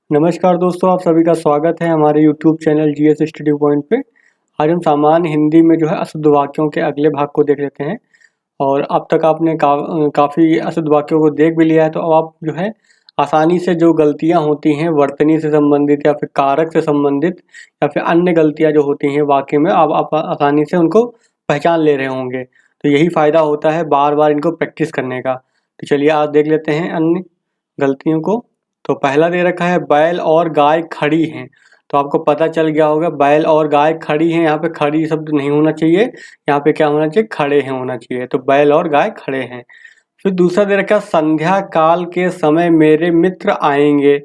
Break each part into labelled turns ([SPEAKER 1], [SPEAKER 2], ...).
[SPEAKER 1] नमस्कार दोस्तों, आप सभी का स्वागत है हमारे YouTube channel GS study point पे। आज हम सामान्य हिंदी में जो है अशुद्ध वाक्यों के अगले भाग को देख लेते हैं। और अब तक आपने काफ़ी अशुद्ध वाक्यों को देख भी लिया है, तो अब आप जो है आसानी से जो गलतियां होती हैं वर्तनी से संबंधित या फिर कारक से संबंधित या फिर अन्य गलतियां जो होती हैं वाक्य में, आप आसानी से उनको पहचान ले रहे होंगे। तो यही फ़ायदा होता है बार बार इनको प्रैक्टिस करने का। तो चलिए आज देख लेते हैं अन्य गलतियों को। तो पहला दे रखा है बैल और गाय खड़ी हैं। तो आपको पता चल गया होगा बैल और गाय खड़ी हैं, यहाँ पे खड़ी शब्द नहीं होना चाहिए, यहाँ पे क्या होना चाहिए, खड़े हैं होना चाहिए। तो बैल और गाय खड़े हैं। फिर दूसरा दे रखा है संध्या काल के समय मेरे मित्र आएंगे।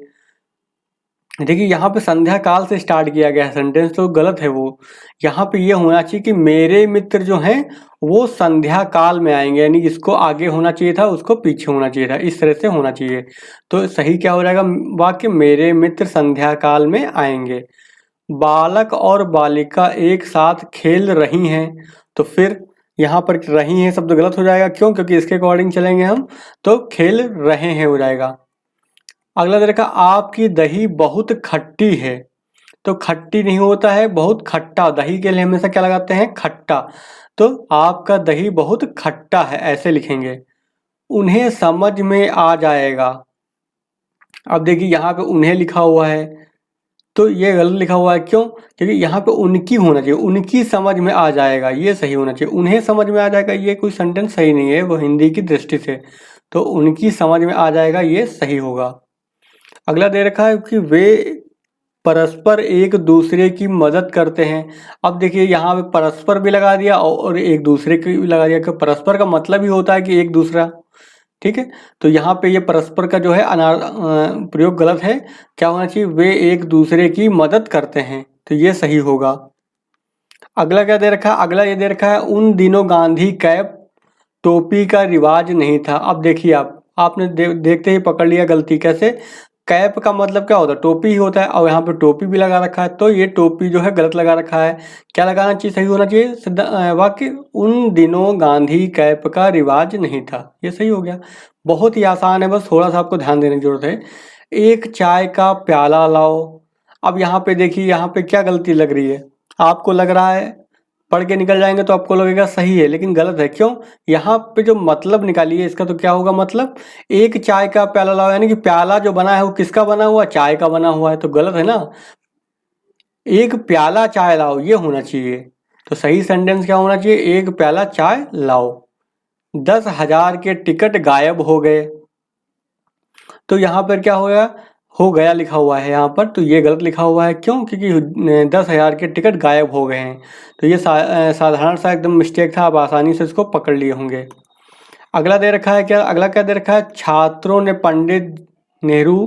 [SPEAKER 1] देखिए यहाँ पे संध्या काल से स्टार्ट किया गया है, सेंटेंस तो गलत है वो। यहाँ पे ये होना चाहिए कि मेरे मित्र जो हैं वो संध्या काल में आएंगे, यानी जिसको आगे होना चाहिए था उसको पीछे होना चाहिए था, इस तरह से होना चाहिए। तो सही क्या हो जाएगा वाक्य, मेरे मित्र संध्या काल में आएंगे। बालक और बालिका एक साथ खेल रही हैं। तो फिर यहाँ पर रही हैं शब्द गलत हो जाएगा, क्यों? क्योंकि इसके अकॉर्डिंग चलेंगे हम, तो खेल रहे हैं हो जाएगा। अगला दे रखा आपकी दही बहुत खट्टी है। तो खट्टी नहीं होता है, बहुत खट्टा। दही के लिए हमेशा क्या लगाते हैं, खट्टा। तो आपका दही बहुत खट्टा है, ऐसे लिखेंगे। उन्हें समझ में आ जाएगा। अब देखिए यहाँ पे उन्हें लिखा हुआ है, तो ये गलत लिखा हुआ है, क्यों? क्योंकि यहाँ पे उनकी होना चाहिए, उनकी समझ में आ जाएगा, ये सही होना चाहिए। उन्हें समझ में आ जाएगा, ये कोई सेंटेंस सही नहीं है वो हिंदी की दृष्टि से। तो उनकी समझ में आ जाएगा, ये सही होगा। अगला दे रखा है कि वे परस्पर एक दूसरे की मदद करते हैं। अब देखिए यहाँ पे परस्पर भी लगा दिया और एक दूसरे की भी लगा दिया, कि परस्पर का मतलब ही होता है कि एक दूसरा। ठीक है, तो यहाँ पे ये परस्पर का जो है प्रयोग गलत है। क्या होना चाहिए, वे एक दूसरे की मदद करते हैं, तो ये सही होगा। अगला क्या दे रखा है, अगला ये दे रखा है उन दिनों गांधी कैप टोपी का रिवाज नहीं था। अब देखिए आपने देखते ही पकड़ लिया गलती। कैसे? कैप का मतलब क्या होता है, टोपी ही होता है, और यहाँ पे टोपी भी लगा रखा है, तो ये टोपी जो है गलत लगा रखा है। क्या लगाना चाहिए, सही होना चाहिए वाक्य, उन दिनों गांधी कैप का रिवाज नहीं था, ये सही हो गया। बहुत ही आसान है, बस थोड़ा सा आपको ध्यान देने की जरूरत है। एक चाय का प्याला लाओ। अब यहाँ पे देखिए, यहाँ पे क्या गलती लग रही है, आपको लग रहा है पढ़ के निकल जाएंगे तो आपको लगेगा सही है, लेकिन गलत है। क्यों? यहाँ पे जो मतलब निकालिए इसका, तो क्या होगा मतलब, एक चाय का प्याला लाओ, यानी कि प्याला जो बना है वो किसका बना हुआ, चाय का बना हुआ है, तो गलत है ना। एक प्याला चाय लाओ, ये होना चाहिए। तो सही सेंटेंस क्या होना चाहिए, एक प्याला चाय लाओ। 10,000 के टिकट गायब हो गए। तो यहाँ पर क्या हो गया लिखा हुआ है यहाँ पर, तो ये गलत लिखा हुआ है। क्यों? क्योंकि 10,000 के टिकट गायब हो गए हैं। तो ये साधारण सा एकदम मिस्टेक था, आप आसानी से इसको पकड़ लिए होंगे। अगला दे रखा है क्या, अगला क्या दे रखा है, छात्रों ने पंडित नेहरू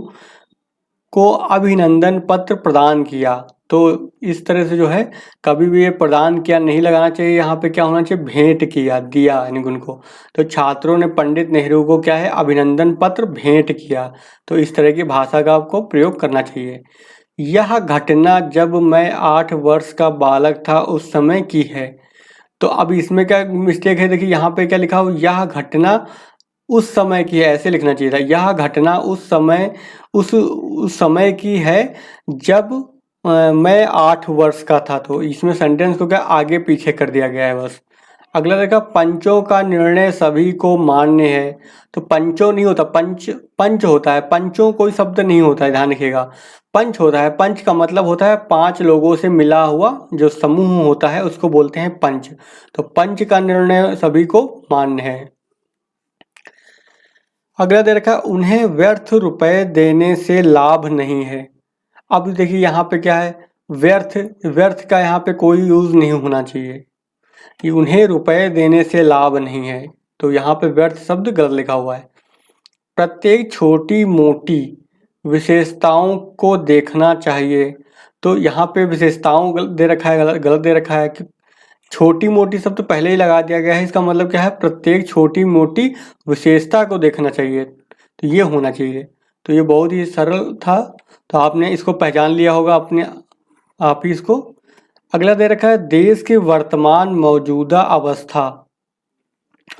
[SPEAKER 1] को अभिनंदन पत्र प्रदान किया। तो इस तरह से जो है कभी भी ये प्रदान किया नहीं लगाना चाहिए, यहाँ पे क्या होना चाहिए, भेंट किया, दिया यानी उनको। तो छात्रों ने पंडित नेहरू को क्या है, अभिनंदन पत्र भेंट किया। तो इस तरह की भाषा का आपको प्रयोग करना चाहिए। यह घटना जब मैं 8 वर्ष का बालक था उस समय की है। तो अब इसमें क्या मिस्टेक है, देखिए यहाँ पे क्या लिखा हो, यह घटना उस समय की है, ऐसे लिखना चाहिए था। यह घटना उस समय की है जब मैं 8 वर्ष का था। तो इसमें सेंटेंस को क्या आगे पीछे कर दिया गया है बस। अगला देखा, पंचों का निर्णय सभी को मान्य है। तो पंचों नहीं होता, पंच होता है, पंचों कोई शब्द नहीं होता है, ध्यान रखिएगा। पंच होता है, पंच का मतलब होता है 5 लोगों से मिला हुआ जो समूह होता है उसको बोलते हैं पंच। तो पंच का निर्णय सभी को मान्य है। अगला दे रखा, उन्हें व्यर्थ रुपए देने से लाभ नहीं है। अब देखिए यहाँ पे क्या है, व्यर्थ, व्यर्थ का यहाँ पे कोई यूज नहीं होना चाहिए, कि उन्हें रुपए देने से लाभ नहीं है। तो यहाँ पे व्यर्थ शब्द गलत लिखा हुआ है। प्रत्येक छोटी मोटी विशेषताओं को देखना चाहिए। तो यहाँ पे विशेषताओं दे रखा है, गलत दे रखा है। कि छोटी मोटी शब्द पहले ही लगा दिया गया है, इसका मतलब क्या है, प्रत्येक छोटी मोटी विशेषता को देखना चाहिए, तो ये होना चाहिए। तो ये बहुत ही सरल था, तो आपने इसको पहचान लिया होगा अपने आप ही इसको। अगला दे रखा है देश की वर्तमान मौजूदा अवस्था।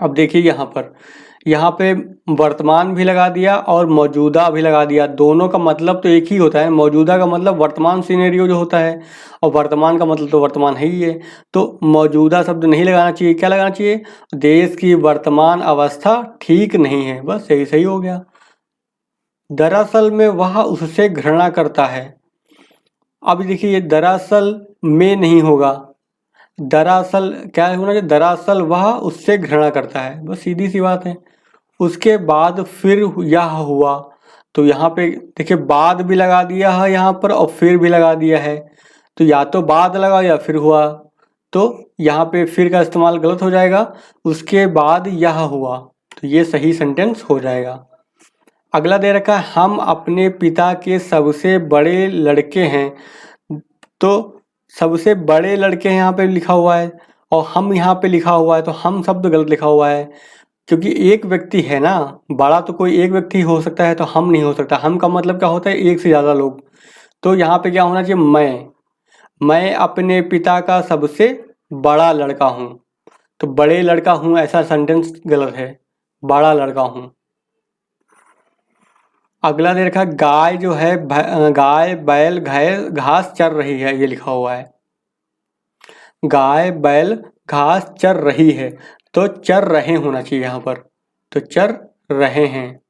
[SPEAKER 1] अब देखिए यहाँ पर यहाँ पे वर्तमान भी लगा दिया और मौजूदा भी लगा दिया। दोनों का मतलब तो एक ही होता है। मौजूदा का मतलब वर्तमान सिनेरियो जो होता है और वर्तमान का मतलब तो वर्तमान है ही है। तो मौजूदा शब्द नहीं लगाना चाहिए, क्या लगाना चाहिए? देश की वर्तमान अवस्था ठीक नहीं है, बस यही सही हो गया। दरअसल में वह उससे घृणा करता है। अब देखिए ये दरअसल में नहीं होगा, दरअसल क्या होना चाहिए? दरअसल वह उससे घृणा करता है, बस सीधी सी बात है। उसके बाद फिर यह हुआ, तो यहाँ पे देखिए बाद भी लगा दिया है यहाँ पर और फिर भी लगा दिया है। तो या तो बाद लगा या फिर हुआ, तो यहाँ पे फिर का इस्तेमाल गलत हो जाएगा। उसके बाद यह हुआ, तो ये सही सेंटेंस हो जाएगा। अगला दे रखा है हम अपने पिता के सबसे बड़े लड़के हैं। तो सबसे बड़े लड़के यहाँ पे लिखा हुआ है और हम यहाँ पे लिखा हुआ है, तो हम शब्द गलत लिखा हुआ है क्योंकि एक व्यक्ति है ना, बड़ा तो कोई एक व्यक्ति हो सकता है, तो हम नहीं हो सकता। हम का मतलब क्या होता है? एक से ज़्यादा लोग। तो यहाँ पे क्या होना चाहिए? मैं अपने पिता का सबसे बड़ा लड़का हूँ। तो बड़े लड़का हूँ ऐसा सेंटेंस गलत है, बड़ा लड़का हूँ। अगला दे रखा गाय जो है गाय बैल घास चर रही है, ये लिखा हुआ है। गाय बैल घास चर रही है, तो चर रहे होना चाहिए यहाँ पर, तो चर रहे हैं।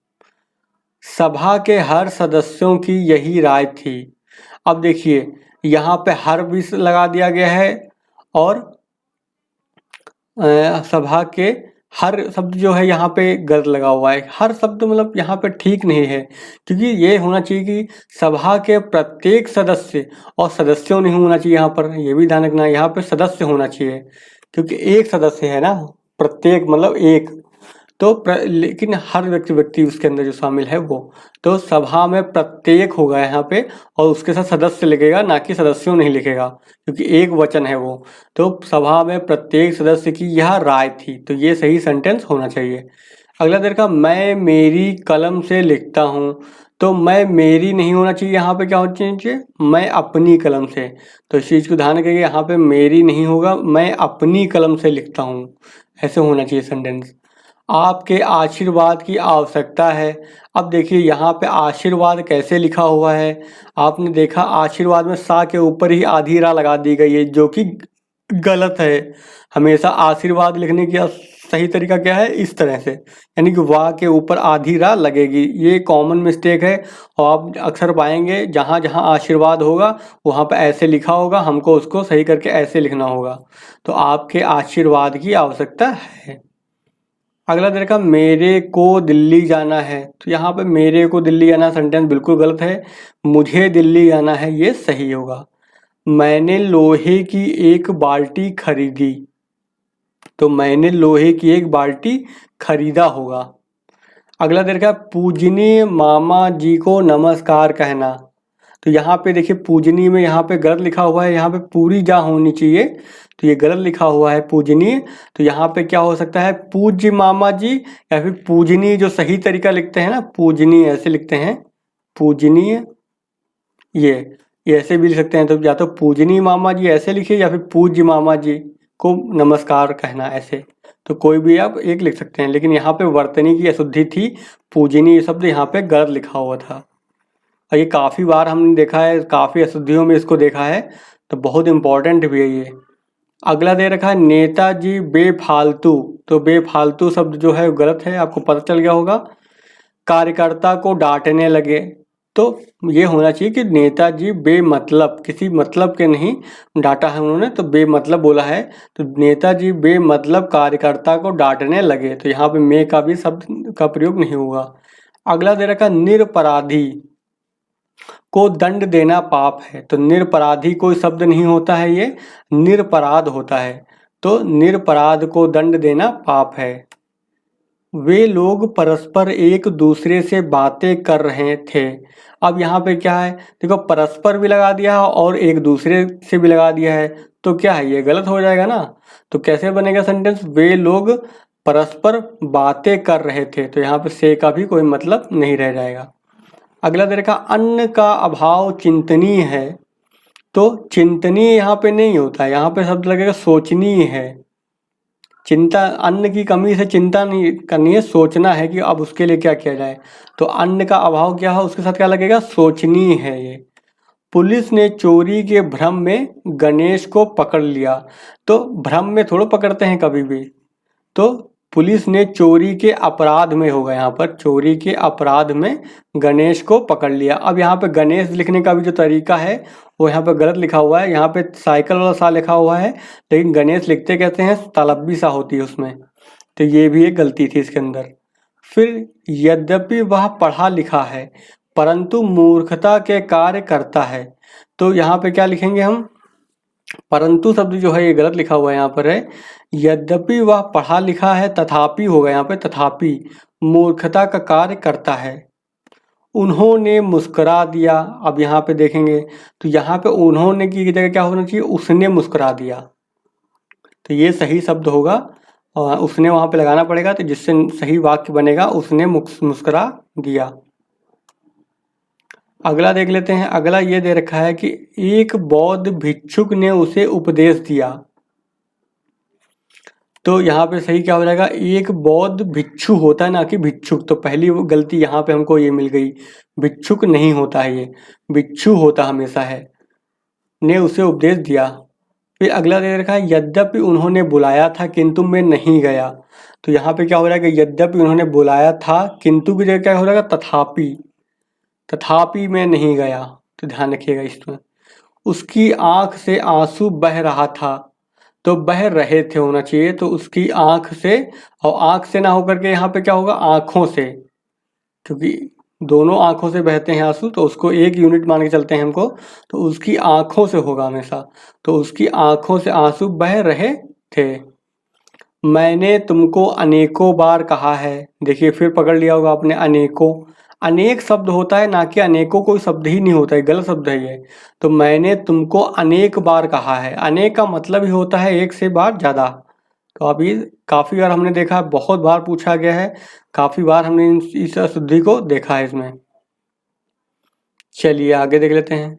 [SPEAKER 1] सभा के हर सदस्यों की यही राय थी। अब देखिए यहाँ पे हर भी लगा दिया गया है और सभा के हर शब्द जो है यहाँ पे गलत लगा हुआ है। हर शब्द मतलब यहाँ पे ठीक नहीं है, क्योंकि ये होना चाहिए कि सभा के प्रत्येक सदस्य, और सदस्यों नहीं होना चाहिए यहाँ पर, ये भी ध्यान रखना है। यहाँ पे सदस्य होना चाहिए क्योंकि एक सदस्य है ना, प्रत्येक मतलब एक। तो लेकिन हर व्यक्ति उसके अंदर जो शामिल है वो, तो सभा में प्रत्येक होगा यहाँ पे और उसके साथ सदस्य लिखेगा, ना कि सदस्यों नहीं लिखेगा क्योंकि एक वचन है वो। तो सभा में प्रत्येक सदस्य की यह राय थी, तो ये सही सेंटेंस होना चाहिए। अगला देखा मैं मेरी कलम से लिखता हूँ। तो मैं मेरी नहीं होना चाहिए, यहाँ पे क्या होना चाहिए? मैं अपनी कलम से। तो इस चीज़ को ध्यान रखिए, यहाँ पे मेरी नहीं होगा, मैं अपनी कलम से लिखता हूँ, ऐसे होना चाहिए सेंटेंस। आपके आशीर्वाद की आवश्यकता है। अब देखिए यहाँ पे आशीर्वाद कैसे लिखा हुआ है, आपने देखा आशीर्वाद में सा के ऊपर ही आधी रा लगा दी गई है, जो कि गलत है। हमेशा आशीर्वाद लिखने की सही तरीका क्या है? इस तरह से, यानी कि वाह के ऊपर आधी रा लगेगी। ये कॉमन मिस्टेक है और आप अक्सर पाएंगे जहाँ जहाँ आशीर्वाद होगा वहाँ पे ऐसे लिखा होगा, हमको उसको सही करके ऐसे लिखना होगा। तो आपके आशीर्वाद की आवश्यकता है। अगला देखा मेरे को दिल्ली जाना है। तो यहाँ पे मेरे को दिल्ली जाना सेंटेंस बिल्कुल गलत है, मुझे दिल्ली जाना है ये सही होगा। मैंने लोहे की एक बाल्टी खरीदी, तो मैंने लोहे की एक बाल्टी खरीदा होगा। अगला देखा पूजनीय मामा जी को नमस्कार कहना। तो यहाँ पे देखिए पूजनीय में यहाँ पे गलत लिखा हुआ है, यहाँ पे पूरी जा होनी चाहिए, तो ये गलत लिखा हुआ है पूजनीय। तो यहाँ पे क्या हो सकता है? पूज्य मामा जी या फिर पूजनीय। जो सही तरीका लिखते हैं ना, पूजनीय ऐसे लिखते हैं, पूजनीय ये ऐसे भी लिख सकते हैं। तो या तो पूजनीय मामा जी ऐसे लिखिए या फिर पूज्य मामा जी को नमस्कार कहना ऐसे, तो कोई भी आप एक लिख सकते हैं। लेकिन यहाँ पे वर्तनी की अशुद्धि थी, पूजनीय शब्द यहाँ पे गलत लिखा हुआ था और ये काफ़ी बार हमने देखा है, काफ़ी अशुद्धियों में इसको देखा है, तो बहुत इम्पोर्टेंट भी है ये। अगला दे रखा है नेताजी बेफालतू। तो बेफालतू शब्द जो है वो गलत है, आपको पता चल गया होगा। कार्यकर्ता को डांटने लगे, तो ये होना चाहिए कि नेताजी बेमतलब, किसी मतलब के नहीं डांटा है उन्होंने, तो बेमतलब बोला है। तो नेताजी बेमतलब कार्यकर्ता को डांटने लगे, तो यहाँ पे मे का भी शब्द का प्रयोग नहीं होगा। अगला दे रखा निरपराधी को दंड देना पाप है। तो निरपराधी कोई शब्द नहीं होता है, ये निरपराध होता है। तो निरपराध को दंड देना पाप है। वे लोग परस्पर एक दूसरे से बातें कर रहे थे। अब यहाँ पे क्या है? देखो परस्पर भी लगा दिया है और एक दूसरे से भी लगा दिया है, तो क्या है? ये गलत हो जाएगा ना। तो कैसे बनेगा सेंटेंस? वे लोग परस्पर बातें कर रहे थे, तो यहाँ पे से का भी कोई मतलब नहीं रह जाएगा। अगला दे रखा अन्न का अभाव चिंतनीय है। तो चिंतनीय यहाँ पे नहीं होता है, यहाँ पे शब्द लगेगा सोचनीय है। चिंता, अन्न की कमी से चिंता नहीं करनी है, सोचना है कि अब उसके लिए क्या किया जाए। तो अन्न का अभाव क्या है, उसके साथ क्या लगेगा, सोचनी है ये। पुलिस ने चोरी के भ्रम में गणेश को पकड़ लिया। तो भ्रम में थोड़ा पकड़ते हैं कभी भी। तो पुलिस ने चोरी के अपराध में होगा, यहाँ पर चोरी के अपराध में गणेश को पकड़ लिया। अब यहाँ पे गणेश लिखने का भी जो तरीका है वो यहाँ पे गलत लिखा हुआ है। यहाँ पे साइकिल वाला सा लिखा हुआ है, लेकिन गणेश लिखते कहते हैं तलब्बी सा होती है उसमें। तो ये भी एक गलती थी इसके अंदर। फिर यद्यपि वह पढ़ा लिखा है परंतु मूर्खता के कार्य करता है। तो यहाँ पे क्या लिखेंगे हम, परंतु शब्द जो है ये गलत लिखा हुआ है, यहाँ पर है यद्यपि वह पढ़ा लिखा है, तथापि होगा यहाँ पे, तथापि मूर्खता का कार्य करता है। उन्होंने मुस्कुरा दिया। अब यहाँ पे देखेंगे तो यहाँ पे उन्होंने की जगह क्या होना चाहिए, उसने मुस्कुरा दिया। तो ये सही शब्द होगा और उसने वहाँ पे लगाना पड़ेगा, तो जिससे सही वाक्य बनेगा उसने मुस्कुरा दिया। अगला देख लेते हैं। अगला ये दे रखा है कि एक बौद्ध भिक्षुक ने उसे उपदेश दिया। तो यहाँ पे सही क्या हो जाएगा, एक बौद्ध भिक्षु होता है ना कि भिक्षुक। तो पहली गलती यहाँ पे हमको ये मिल गई, भिक्षुक नहीं होता है, ये भिक्षु होता हमेशा है। ने उसे उपदेश दिया। फिर अगला दे रखा है यद्यपि उन्होंने बुलाया था किंतु मैं नहीं गया। तो यहाँ पे क्या हो जाएगा, यद्यपि उन्होंने बुलाया था किंतु की जगह क्या हो जाएगा, तथापि, तथापि मैं नहीं गया। तो ध्यान रखिएगा इसमें। उसकी आंख से आंसू बह रहा था। तो बह रहे थे होना चाहिए, तो उसकी आंख से, और आंख से ना होकर के यहाँ पे क्या होगा, आंखों से, क्योंकि दोनों आंखों से बहते हैं आंसू, तो उसको एक यूनिट मान के चलते हैं हमको। तो उसकी आंखों से होगा हमेशा। तो उसकी आंखों से आंसू बह रहे थे। मैंने तुमको अनेकों बार कहा है। देखिए फिर पकड़ लिया होगा आपने, अनेकों, अनेक शब्द होता है ना कि अनेकों कोई शब्द ही नहीं होता है, गलत शब्द है ये। तो मैंने तुमको अनेक बार कहा है, अनेक का मतलब ही होता है एक से बार ज़्यादा। तो अभी काफ़ी बार हमने देखा है, बहुत बार पूछा गया है, काफ़ी बार हमने इस अशुद्धि को देखा है इसमें। चलिए आगे देख लेते हैं।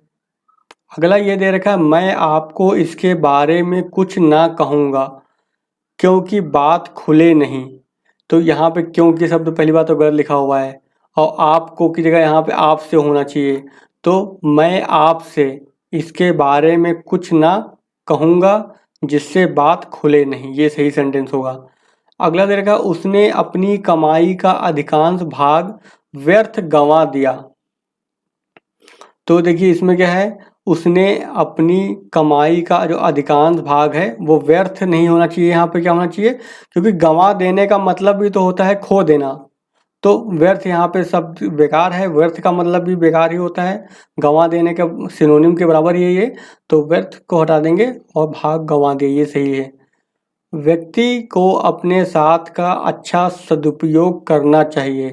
[SPEAKER 1] अगला ये दे रखा है मैं आपको इसके बारे में कुछ ना कहूँगा क्योंकि बात खुले नहीं। तो यहाँ पे क्योंकि शब्द पहली बात तो गलत लिखा हुआ है, और आपको की जगह यहाँ पे आपसे होना चाहिए। तो मैं आपसे इसके बारे में कुछ ना कहूँगा जिससे बात खुले नहीं, ये सही सेंटेंस होगा। अगला दे रखा उसने अपनी कमाई का अधिकांश भाग व्यर्थ गंवा दिया। तो देखिए इसमें क्या है, उसने अपनी कमाई का जो अधिकांश भाग है वो व्यर्थ नहीं होना चाहिए, यहाँ पे क्या होना चाहिए, क्योंकि गंवा देने का मतलब भी तो होता है खो देना। तो व्यर्थ यहाँ पे शब्द बेकार है, व्यर्थ का मतलब भी बेकार ही होता है, गंवा देने का सिनोनिम के बराबर ही है ये। तो व्यर्थ को हटा देंगे और भाग गंवा दिए, ये सही है। व्यक्ति को अपने साथ का अच्छा सदुपयोग करना चाहिए।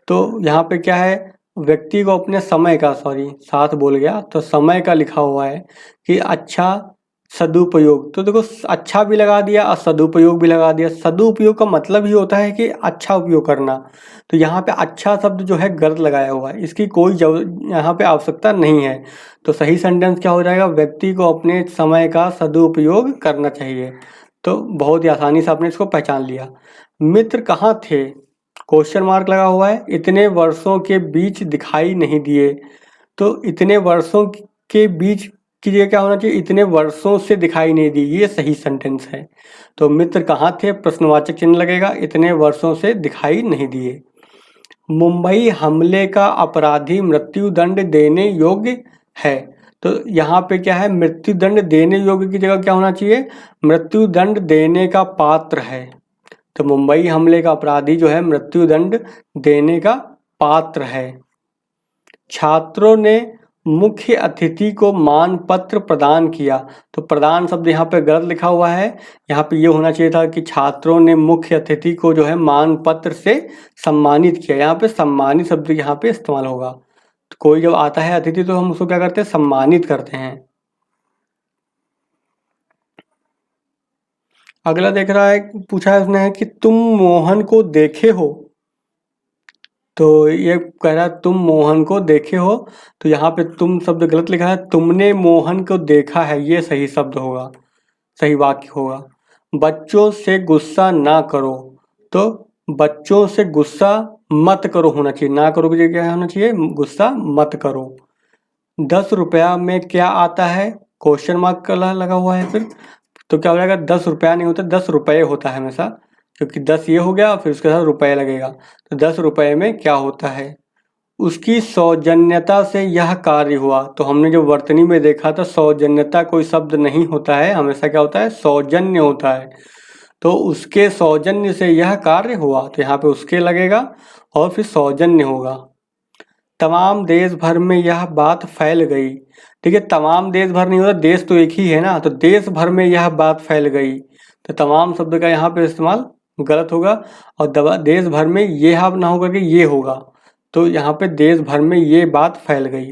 [SPEAKER 1] तो यहाँ पे क्या है, व्यक्ति को अपने समय का, सॉरी साथ बोल गया, तो समय का लिखा हुआ है कि अच्छा सदुपयोग। तो देखो अच्छा भी लगा दिया और सदुपयोग भी लगा दिया। सदुपयोग का मतलब ही होता है कि अच्छा उपयोग करना। तो यहाँ पे अच्छा शब्द जो है गलत लगाया हुआ है, इसकी कोई यहाँ पे आवश्यकता नहीं है। तो सही सेंटेंस क्या हो जाएगा, व्यक्ति को अपने समय का सदुपयोग करना चाहिए। तो बहुत ही आसानी से आपने इसको पहचान लिया। मित्र कहाँ थे, क्वेश्चन मार्क लगा हुआ है, इतने वर्षों के बीच दिखाई नहीं दिए। तो इतने वर्षों के बीच की जगह क्या होना चाहिए, इतने वर्षों से दिखाई नहीं दी, ये सही सेंटेंस है। तो मित्र कहाँ थे, प्रश्नवाचक चिन्ह लगेगा, इतने वर्षों से दिखाई नहीं दिए। मुंबई हमले का अपराधी मृत्युदंड देने योग्य है। तो यहाँ पे क्या है, मृत्युदंड देने योग्य की जगह क्या होना चाहिए, मृत्युदंड देने का पात्र है। तो मुंबई हमले का अपराधी जो है मृत्युदंड देने का पात्र है। छात्रों ने मुख्य अतिथि को मान पत्र प्रदान किया। तो प्रदान शब्द यहाँ पे गलत लिखा हुआ है, यहाँ पे ये होना चाहिए था कि छात्रों ने मुख्य अतिथि को जो है मान पत्र से सम्मानित किया। यहाँ पे सम्मानित शब्द यहाँ पे इस्तेमाल होगा। तो कोई जब आता है अतिथि तो हम उसको क्या करते हैं, सम्मानित करते हैं। अगला देख रहा है, पूछा है उसने है कि तुम मोहन को देखे हो। तो ये कह रहा है तुम मोहन को देखे हो। तो यहाँ पे तुम शब्द गलत लिखा है, तुमने मोहन को देखा है, ये सही शब्द होगा, सही वाक्य होगा। बच्चों से गुस्सा ना करो, तो बच्चों से गुस्सा मत करो होना चाहिए, ना करो की जगह क्या होना चाहिए, गुस्सा मत करो। 10 रुपया में क्या आता है, क्वेश्चन मार्क का लगा हुआ है फिर, तो क्या हो जाएगा, 10 रुपया नहीं होता, 10 रुपये होता है हमेशा, क्योंकि 10 ये हो गया फिर उसके साथ रुपये लगेगा, तो 10 रुपये में क्या होता है, उसकी सौजन्यता से यह कार्य हुआ। तो हमने जो वर्तनी में देखा था, सौजन्यता कोई शब्द नहीं होता है, हमेशा क्या होता है, सौजन्य होता है। तो उसके सौजन्य से यह कार्य हुआ, तो यहाँ पे उसके लगेगा और फिर सौजन्य होगा। तमाम देश भर में यह बात फैल गई, ठीक है, तमाम देश भर नहीं होता, देश तो एक ही है ना, तो देश भर में यह बात फैल गई, तो तमाम शब्द का यहाँ पे इस्तेमाल गलत होगा, और देश भर में ये हाव ना होकर के ये होगा, तो यहाँ पे देश भर में ये बात फैल गई।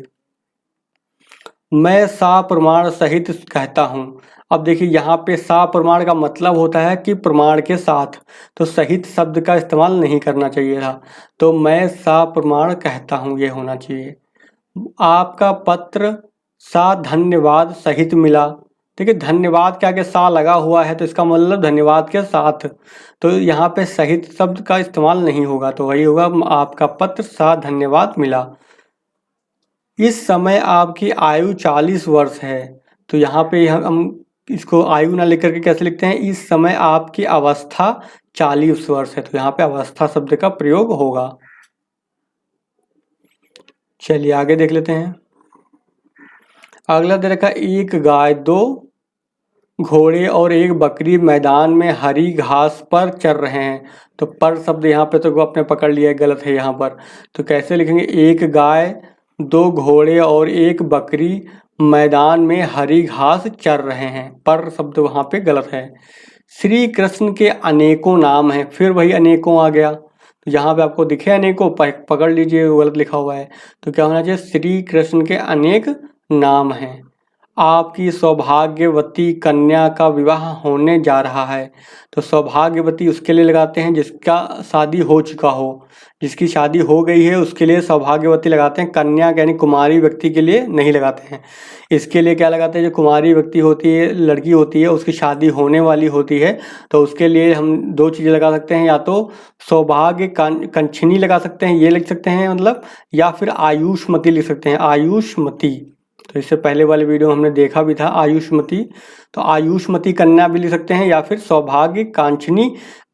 [SPEAKER 1] मैं सप्रमाण सहित कहता हूँ, अब देखिए यहाँ पे सप्रमाण का मतलब होता है कि प्रमाण के साथ, तो सहित शब्द का इस्तेमाल नहीं करना चाहिए था, तो मैं सप्रमाण कहता हूँ ये होना चाहिए। आपका पत्र सा धन्यवाद सहित मिला, ठीक है, धन्यवाद के आगे सा लगा हुआ है, तो इसका मतलब धन्यवाद के साथ, तो यहाँ पे सहित शब्द का इस्तेमाल नहीं होगा, तो वही होगा आपका पत्र सा धन्यवाद मिला। इस समय आपकी आयु 40 वर्ष है, तो यहाँ पे हम इसको आयु ना लेकर के कैसे लिखते हैं, इस समय आपकी अवस्था 40 वर्ष है, तो यहाँ पे अवस्था शब्द का प्रयोग होगा। चलिए आगे देख लेते हैं। अगला दे रखा, एक गाय, 2 घोड़े और 1 बकरी मैदान में हरी घास पर चर रहे हैं, तो पर शब्द यहाँ पे तो आपने पकड़ लिया है, गलत है यहाँ पर, तो कैसे लिखेंगे, एक गाय, 2 घोड़े और 1 बकरी मैदान में हरी घास चर रहे हैं, पर शब्द वहाँ पे गलत है। श्री कृष्ण के अनेकों नाम हैं, फिर वही अनेकों आ गया, तो यहाँ पे आपको दिखे अनेकों, पकड़ लीजिए, गलत लिखा हुआ है, तो क्या होना चाहिए, श्री कृष्ण के अनेक नाम हैं। आपकी सौभाग्यवती कन्या का विवाह होने जा रहा है, तो सौभाग्यवती उसके लिए लगाते हैं जिसका शादी हो चुका हो, जिसकी शादी हो गई है उसके लिए सौभाग्यवती लगाते हैं, कन्या यानी कुमारी व्यक्ति के लिए नहीं लगाते हैं। इसके लिए क्या लगाते हैं, जो कुमारी व्यक्ति होती है, लड़की होती है, उसकी शादी होने वाली होती है, तो उसके लिए हम 2 चीज़ें लगा सकते हैं, या तो सौभाग्य कंछिनी लगा सकते हैं, ये लिख सकते हैं मतलब, या फिर आयुष्मती लिख सकते हैं, आयुष्मती, तो इससे पहले वाले वीडियो में हमने देखा भी था आयुष्मती, तो आयुष्मती कन्या भी लिख सकते हैं, या फिर सौभाग्य कांचनी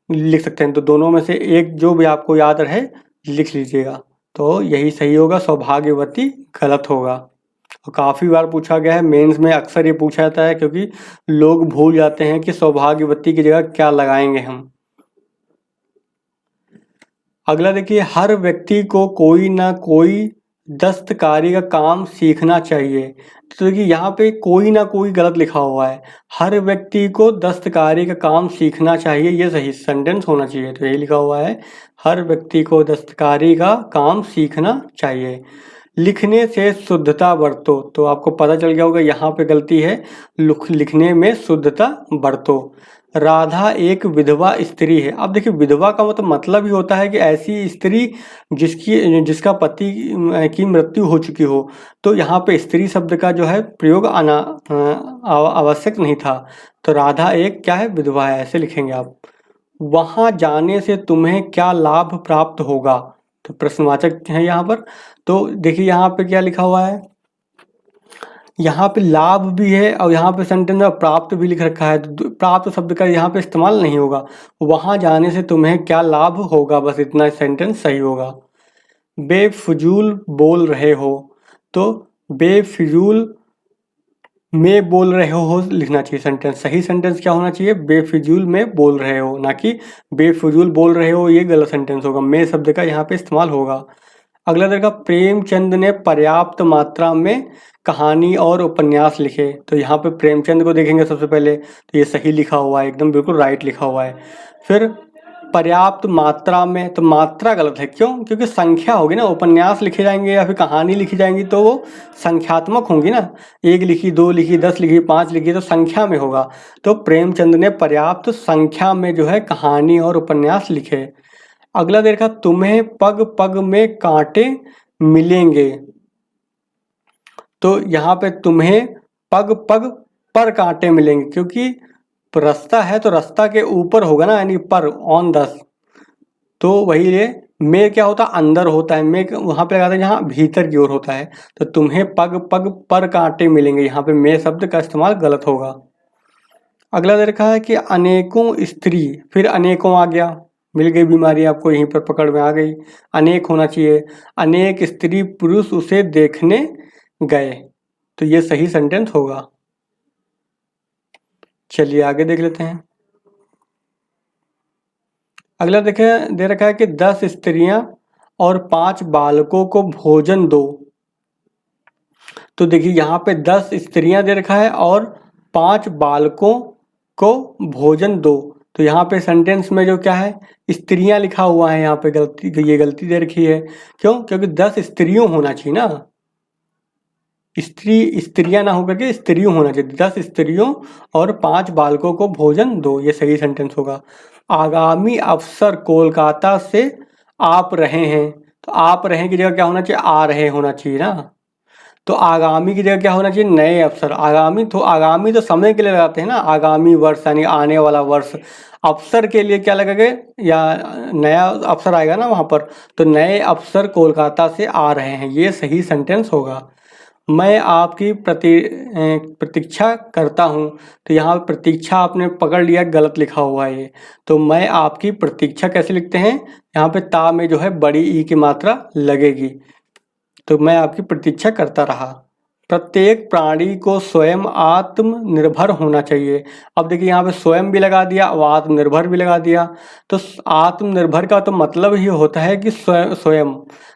[SPEAKER 1] लिख सकते हैं, तो दोनों में से एक जो भी आपको याद रहे लिख लीजिएगा, तो यही सही होगा, सौभाग्यवती गलत होगा। और काफ़ी बार पूछा गया है, मेंस में अक्सर ये पूछा जाता है, क्योंकि लोग भूल जाते हैं कि सौभाग्यवती की जगह क्या लगाएंगे हम। अगला देखिए, हर व्यक्ति को कोई ना कोई दस्तकारी का काम सीखना चाहिए, तो देखिए यहाँ पे कोई ना कोई गलत लिखा हुआ है, हर व्यक्ति को दस्तकारी का काम सीखना चाहिए, ये सही सेंटेंस होना चाहिए, तो यही लिखा हुआ है, हर व्यक्ति को दस्तकारी का काम सीखना चाहिए। लिखने से शुद्धता बरतो, तो आपको पता चल गया होगा यहाँ पे गलती है, लिखने में शुद्धता बरतो। राधा एक विधवा स्त्री है, अब देखिए विधवा का मतलब ही होता है कि ऐसी स्त्री जिसका पति की मृत्यु हो चुकी हो, तो यहाँ पे स्त्री शब्द का जो है प्रयोग आना आवश्यक नहीं था, तो राधा एक क्या है, विधवा है, ऐसे लिखेंगे आप। वहाँ जाने से तुम्हें क्या लाभ प्राप्त होगा, तो प्रश्नवाचक है यहाँ पर, तो देखिए यहाँ पे क्या लिखा हुआ है, यहाँ पे लाभ भी है और यहाँ पे सेंटेंस में प्राप्त भी लिख रखा है, तो प्राप्त शब्द का यहाँ पे इस्तेमाल नहीं होगा, वहाँ जाने से तुम्हें क्या लाभ होगा, बस इतना सेंटेंस सही होगा। बेफजूल बोल रहे हो, तो बेफजूल में बोल रहे हो लिखना चाहिए सेंटेंस, सही सेंटेंस क्या होना चाहिए, बेफजूल में बोल रहे हो, ना कि बेफजूल बोल रहे हो, ये गलत सेंटेंस होगा, में शब्द का यहाँ पे इस्तेमाल होगा। अगला देखा, प्रेमचंद ने पर्याप्त मात्रा में कहानी और उपन्यास लिखे, तो यहाँ पे प्रेमचंद को देखेंगे सबसे पहले, तो ये सही लिखा हुआ है, एकदम बिल्कुल राइट लिखा हुआ है। फिर पर्याप्त मात्रा में, तो मात्रा गलत है, क्यों, क्योंकि संख्या होगी ना, उपन्यास लिखे जाएंगे या फिर कहानी लिखी जाएंगी तो वो संख्यात्मक होंगी ना, 1 लिखी, 2 लिखी, 10 लिखी, 5 लिखी, तो संख्या में होगा, तो प्रेमचंद ने पर्याप्त संख्या में जो है कहानी और उपन्यास लिखे। अगला देखा, तुम्हें पग पग में कांटे मिलेंगे, तो यहाँ पे तुम्हें पग पग पर कांटे मिलेंगे, क्योंकि रास्ता है तो रास्ता के ऊपर होगा ना, यानी पर, ऑन द, तो वही ये में क्या होता है, अंदर होता है। में वहाँ पे लगाते हैं जहाँ भीतर की ओर होता है। तो तुम्हें पग पग पर कांटे मिलेंगे, यहाँ पे में शब्द का इस्तेमाल गलत होगा। अगला दे रखा है कि अनेकों स्त्री, फिर अनेकों आ गया, मिल गई बीमारी आपको, यहीं पर पकड़ में आ गई। अनेक होना चाहिए, अनेक स्त्री पुरुष उसे देखने गए, तो ये सही सेंटेंस होगा। चलिए आगे देख लेते हैं। अगला देखे दे रखा है कि 10 स्त्रियां और 5 बालकों को भोजन दो। तो देखिए यहाँ पे 10 स्त्रियां दे रखा है और 5 बालकों को भोजन दो। तो यहाँ पे सेंटेंस में जो क्या है, स्त्रियां लिखा हुआ है, यहाँ पे गलती, ये गलती दे रखी है। क्यों? क्योंकि 10 स्त्रियों होना चाहिए ना, स्त्रियां ना होकर के स्त्रियों होना चाहिए। 10 स्त्रियों और 5 बालकों को भोजन दो, ये सही सेंटेंस होगा। आगामी अफसर कोलकाता से आप रहे हैं, तो आप रहे की जगह क्या होना चाहिए, आ रहे होना चाहिए ना। तो आगामी की जगह क्या होना चाहिए, नए अफसर। आगामी तो समय के लिए लगाते हैं ना, आगामी वर्ष यानी आने वाला वर्ष। अफसर के लिए क्या लगेगा, या नया अफसर आएगा ना वहाँ पर, तो नए अफसर कोलकाता से आ रहे हैं, ये सही सेंटेंस होगा। मैं आपकी प्रतीक्षा करता हूँ, तो यहाँ प्रतीक्षा आपने पकड़ लिया, गलत लिखा हुआ है ये। तो मैं आपकी प्रतीक्षा कैसे लिखते हैं, यहाँ पे ता में जो है बड़ी ई की मात्रा लगेगी। तो मैं आपकी प्रतीक्षा करता रहा। प्रत्येक प्राणी को स्वयं आत्मनिर्भर होना चाहिए। अब देखिए यहाँ पे स्वयं भी लगा दिया और आत्मनिर्भर भी लगा दिया। तो आत्मनिर्भर का तो मतलब ही होता है कि स्वयं।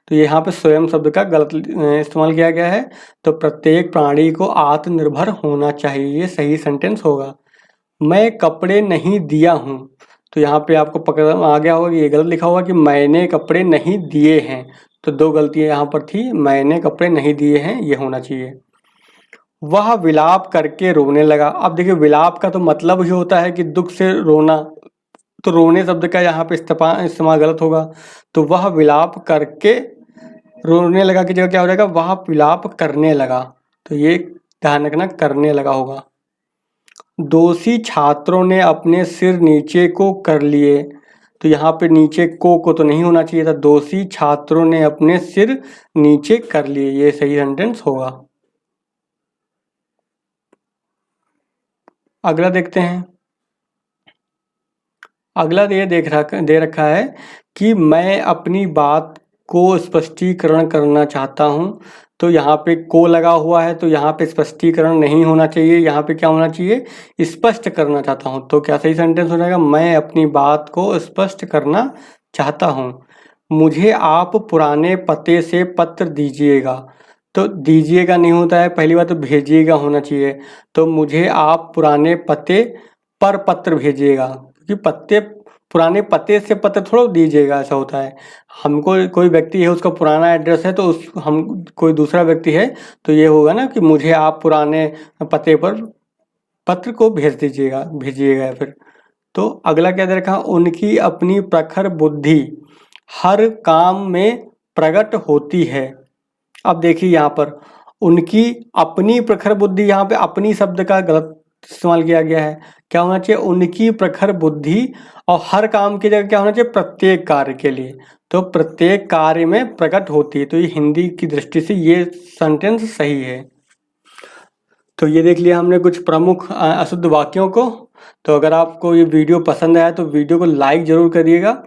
[SPEAKER 1] तो यहाँ पे स्वयं शब्द का गलत इस्तेमाल किया गया है। तो प्रत्येक प्राणी को आत्मनिर्भर होना चाहिए, ये सही सेंटेंस होगा। मैं कपड़े नहीं दिया हूँ, तो यहाँ पे आपको पकड़ आ गया होगा कि ये गलत लिखा हुआ कि मैंने कपड़े नहीं दिए हैं। तो 2 गलतियाँ यहाँ पर थी, मैंने कपड़े नहीं दिए हैं, ये होना चाहिए। वह विलाप करके रोने लगा। अब देखिए विलाप का तो मतलब ही होता है कि दुख से रोना, तो रोने शब्द का यहाँ पे इस्तेमाल गलत होगा। तो वह विलाप करके रोने लगा की जगह क्या हो जाएगा, वह विलाप करने लगा। तो ये ध्यान रखना, करने लगा होगा। दोषी छात्रों ने अपने सिर नीचे को कर लिए, तो यहाँ पे नीचे को तो नहीं होना चाहिए था। दोषी छात्रों ने अपने सिर नीचे कर लिए, ये सही सेंटेंस होगा। अगला देखते हैं। अगला ये दे रखा है कि मैं अपनी बात को स्पष्टीकरण करना चाहता हूँ। तो यहाँ पे को लगा हुआ है, तो यहाँ पे स्पष्टीकरण नहीं होना चाहिए, यहाँ पे क्या होना चाहिए, स्पष्ट करना चाहता हूँ। तो क्या सही सेंटेंस हो जाएगा, मैं अपनी बात को स्पष्ट करना चाहता हूँ। मुझे आप पुराने पते से पत्र दीजिएगा। तो दीजिएगा नहीं होता है, पहली बात तो भेजिएगा होना चाहिए। तो मुझे आप पुराने पते पर पत्र भेजिएगा, क्योंकि पुराने पते से पत्र थोड़ा दीजिएगा, ऐसा होता है। हमको कोई व्यक्ति है, उसका पुराना एड्रेस है, तो हम कोई दूसरा व्यक्ति है, तो ये होगा ना कि मुझे आप पुराने पते पर पत्र को भेजिएगा फिर। तो अगला क्या दे रखा, उनकी अपनी प्रखर बुद्धि हर काम में प्रकट होती है। अब देखिए यहाँ पर उनकी अपनी प्रखर बुद्धि, यहाँ पे अपनी शब्द का गलत इस्तेमाल किया गया है। क्या होना चाहिए, उनकी प्रखर बुद्धि, और हर काम की जगह क्या होना चाहिए, प्रत्येक कार्य के लिए। तो प्रत्येक कार्य में प्रकट होती है, तो ये हिंदी की दृष्टि से ये सेंटेंस सही है। तो ये देख लिया हमने कुछ प्रमुख अशुद्ध वाक्यों को। तो अगर आपको ये वीडियो पसंद आया तो वीडियो को लाइक ज़रूर करिएगा,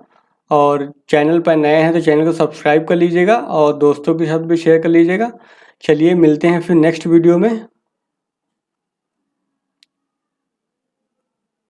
[SPEAKER 1] और चैनल पर नए हैं तो चैनल को सब्सक्राइब कर लीजिएगा, और दोस्तों के साथ भी शेयर कर लीजिएगा। चलिए मिलते हैं फिर नेक्स्ट वीडियो में।